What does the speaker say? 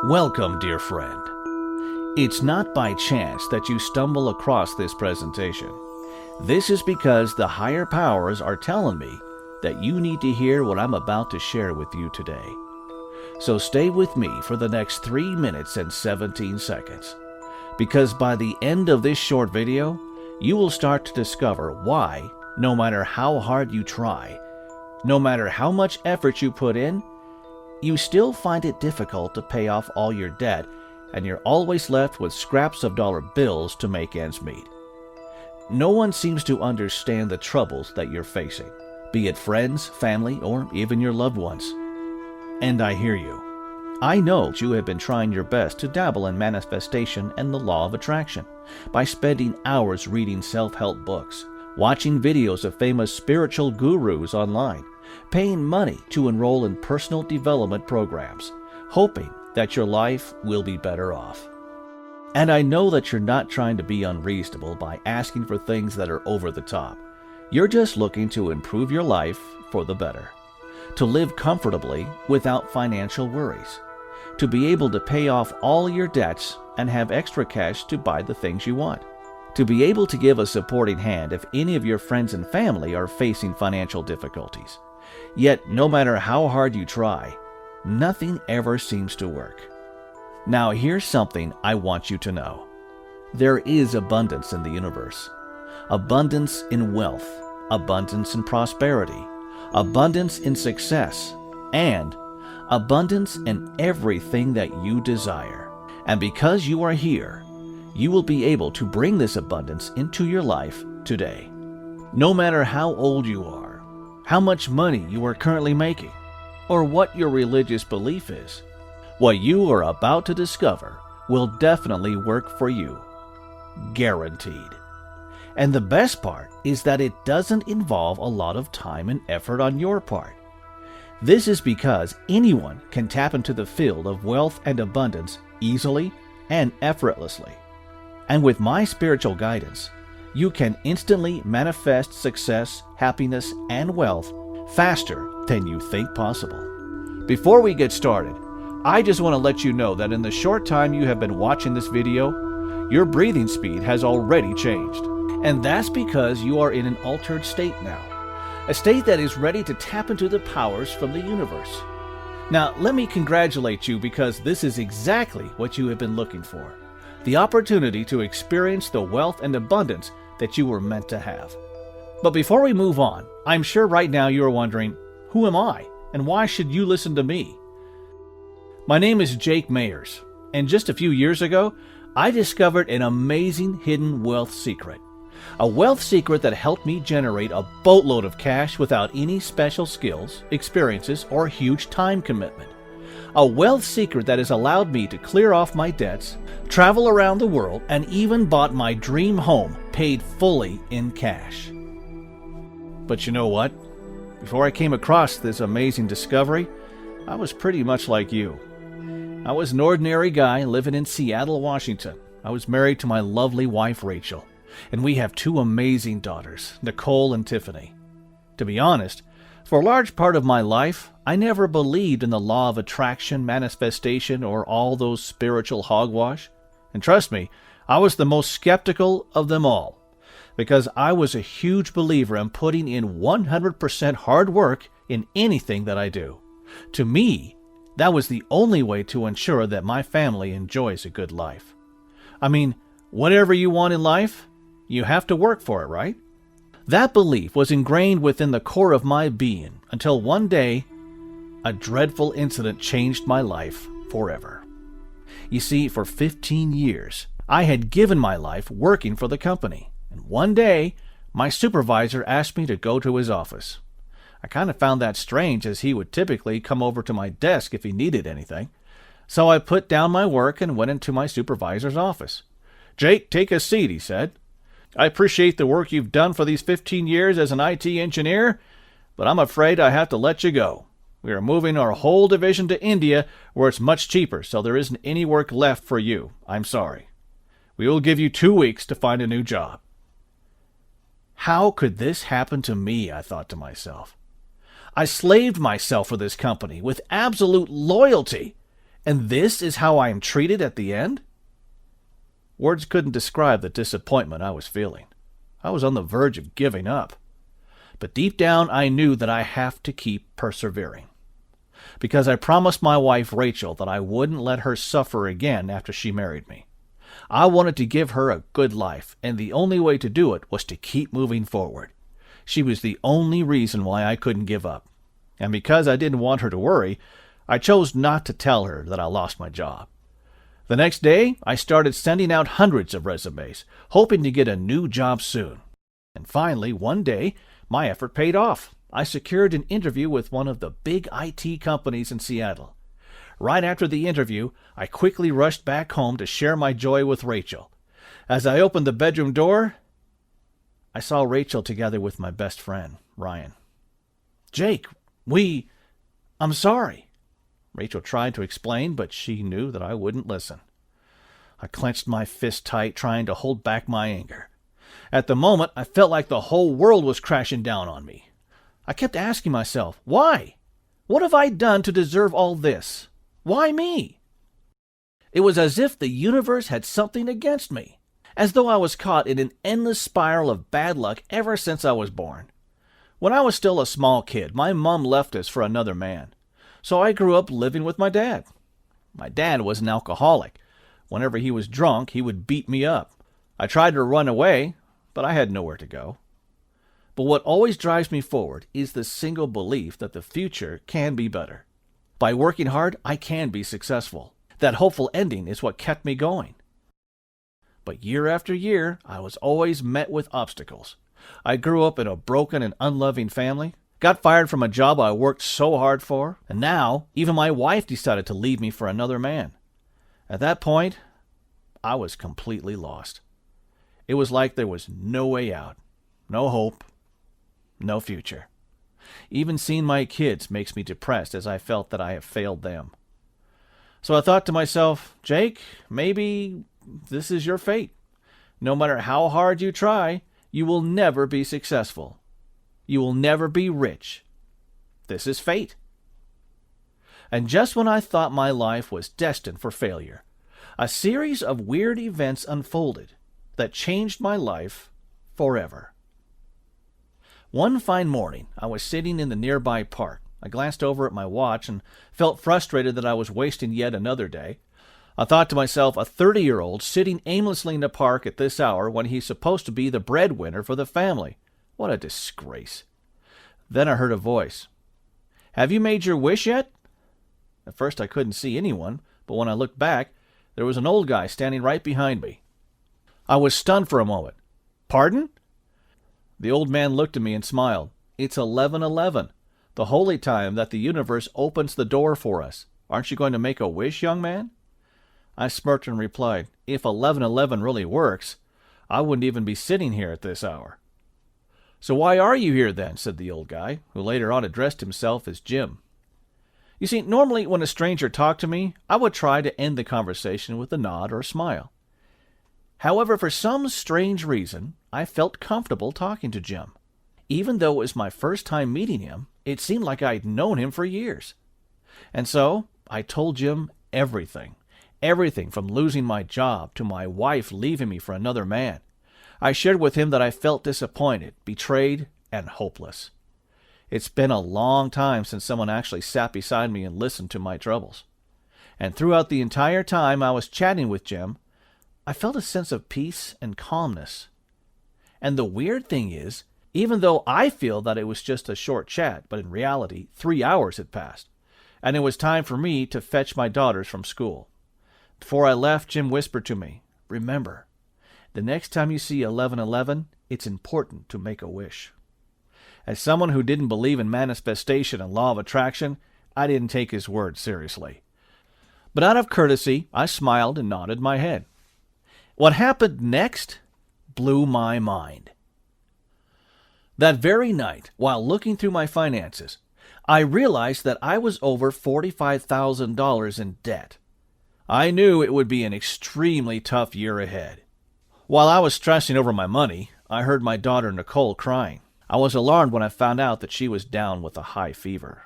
Welcome, dear friend. It's not by chance that you stumble across this presentation. This is because the higher powers are telling me that you need to hear what I'm about to share with you today. So stay with me for the next 3 minutes and 17 seconds. Because by the end of this short video, you will start to discover why, no matter how hard you try, no matter how much effort you put in, you still find it difficult to pay off all your debt, and you're always left with scraps of dollar bills to make ends meet. No one seems to understand the troubles that you're facing, be it friends, family, or even your loved ones. And I hear you. I know that you have been trying your best to dabble in manifestation and the law of attraction by spending hours reading self-help books, watching videos of famous spiritual gurus online, paying money to enroll in personal development programs, hoping that your life will be better off. And I know that you're not trying to be unreasonable by asking for things that are over the top. You're just looking to improve your life for the better, to live comfortably without financial worries, to be able to pay off all your debts and have extra cash to buy the things you want, to be able to give a supporting hand if any of your friends and family are facing financial difficulties. Yet, no matter how hard you try, nothing ever seems to work. Now, here's something I want you to know. There is abundance in the universe. Abundance in wealth, abundance in prosperity, abundance in success, and abundance in everything that you desire. And because you are here, you will be able to bring this abundance into your life today. No matter how old you are, how much money you are currently making, or what your religious belief is, what you are about to discover will definitely work for you. Guaranteed. And the best part is that it doesn't involve a lot of time and effort on your part. This is because anyone can tap into the field of wealth and abundance easily and effortlessly. And with my spiritual guidance, you can instantly manifest success, happiness, and wealth faster than you think possible. Before we get started, I just want to let you know that in the short time you have been watching this video, your breathing speed has already changed. And that's because you are in an altered state now, a state that is ready to tap into the powers from the universe. Now, let me congratulate you because this is exactly what you have been looking for. The opportunity to experience the wealth and abundance that you were meant to have. But before we move on, I'm sure right now you are wondering, who am I and why should you listen to me? My name is Jake Mayers, and just a few years ago, I discovered an amazing hidden wealth secret. A wealth secret that helped me generate a boatload of cash without any special skills, experiences, or huge time commitment. A wealth secret that has allowed me to clear off my debts, travel around the world, and even bought my dream home paid fully in cash. But you know what? Before I came across this amazing discovery, I was pretty much like you. I was an ordinary guy living in Seattle, Washington. I was married to my lovely wife, Rachel, and we have 2 amazing daughters, Nicole and Tiffany. To be honest, for a large part of my life, I never believed in the law of attraction, manifestation, or all those spiritual hogwash. And trust me, I was the most skeptical of them all, because I was a huge believer in putting in 100% hard work in anything that I do. To me, that was the only way to ensure that my family enjoys a good life. I mean, whatever you want in life, you have to work for it, right? That belief was ingrained within the core of my being until one day, a dreadful incident changed my life forever. You see, for 15 years, I had given my life working for the company, and one day, my supervisor asked me to go to his office. I kind of found that strange, as he would typically come over to my desk if he needed anything. So I put down my work and went into my supervisor's office. "Jake, take a seat," he said. "I appreciate the work you've done for these 15 years as an IT engineer, but I'm afraid I have to let you go. We are moving our whole division to India, where it's much cheaper, so there isn't any work left for you. I'm sorry. We will give you 2 weeks to find a new job." How could this happen to me, I thought to myself. I slaved myself for this company with absolute loyalty, And this is how I am treated at the end? Words couldn't describe the disappointment I was feeling. I was on the verge of giving up. But deep down, I knew that I have to keep persevering. Because I promised my wife, Rachel, that I wouldn't let her suffer again after she married me. I wanted to give her a good life, and the only way to do it was to keep moving forward. She was the only reason why I couldn't give up. And because I didn't want her to worry, I chose not to tell her that I lost my job. The next day, I started sending out hundreds of resumes, hoping to get a new job soon. And finally, one day, my effort paid off. I secured an interview with one of the big IT companies in Seattle. Right after the interview, I quickly rushed back home to share my joy with Rachel. As I opened the bedroom door, I saw Rachel together with my best friend, Ryan. "Jake, I'm sorry." Rachel tried to explain, but she knew that I wouldn't listen. I clenched my fist tight, trying to hold back my anger. At the moment, I felt like the whole world was crashing down on me. I kept asking myself, why? What have I done to deserve all this? Why me? It was as if the universe had something against me, as though I was caught in an endless spiral of bad luck ever since I was born. When I was still a small kid, my mom left us for another man, so I grew up living with my dad. My dad was an alcoholic. Whenever he was drunk, he would beat me up. I tried to run away, but I had nowhere to go. But what always drives me forward is the single belief that the future can be better. By working hard, I can be successful. That hopeful ending is what kept me going. But year after year, I was always met with obstacles. I grew up in a broken and unloving family, got fired from a job I worked so hard for, and now even my wife decided to leave me for another man. At that point, I was completely lost. It was like there was no way out, no hope, no future. Even seeing my kids makes me depressed as I felt that I have failed them. So I thought to myself, Jake, maybe this is your fate. No matter how hard you try, you will never be successful. You will never be rich. This is fate. And just when I thought my life was destined for failure, a series of weird events unfolded that changed my life forever. One fine morning, I was sitting in the nearby park. I glanced over at my watch and felt frustrated that I was wasting yet another day. I thought to myself, a 30-year-old sitting aimlessly in the park at this hour when he's supposed to be the breadwinner for the family. What a disgrace. Then I heard a voice. "Have you made your wish yet?" At first I couldn't see anyone, but when I looked back, there was an old guy standing right behind me. I was stunned for a moment. "Pardon?" The old man looked at me and smiled. "It's 11:11, the holy time that the universe opens the door for us. Aren't you going to make a wish, young man?" I smirked and replied, "If 11:11 really works, I wouldn't even be sitting here at this hour." "So why are you here then?" said the old guy, who later on addressed himself as Jim. You see, normally when a stranger talked to me, I would try to end the conversation with a nod or a smile. However, for some strange reason, I felt comfortable talking to Jim. Even though it was my first time meeting him, it seemed like I'd known him for years. And so, I told Jim everything. Everything from losing my job to my wife leaving me for another man. I shared with him that I felt disappointed, betrayed, and hopeless. It's been a long time since someone actually sat beside me and listened to my troubles. And throughout the entire time I was chatting with Jim, I felt a sense of peace and calmness. And the weird thing is, even though I feel that it was just a short chat, but in reality, 3 hours had passed, and it was time for me to fetch my daughters from school. Before I left, Jim whispered to me, "Remember, the next time you see 11:11, it's important to make a wish." As someone who didn't believe in manifestation and law of attraction, I didn't take his word seriously. But out of courtesy, I smiled and nodded my head. What happened next blew my mind. That very night, while looking through my finances, I realized that I was over $45,000 in debt. I knew it would be an extremely tough year ahead. While I was stressing over my money, I heard my daughter Nicole crying. I was alarmed when I found out that she was down with a high fever.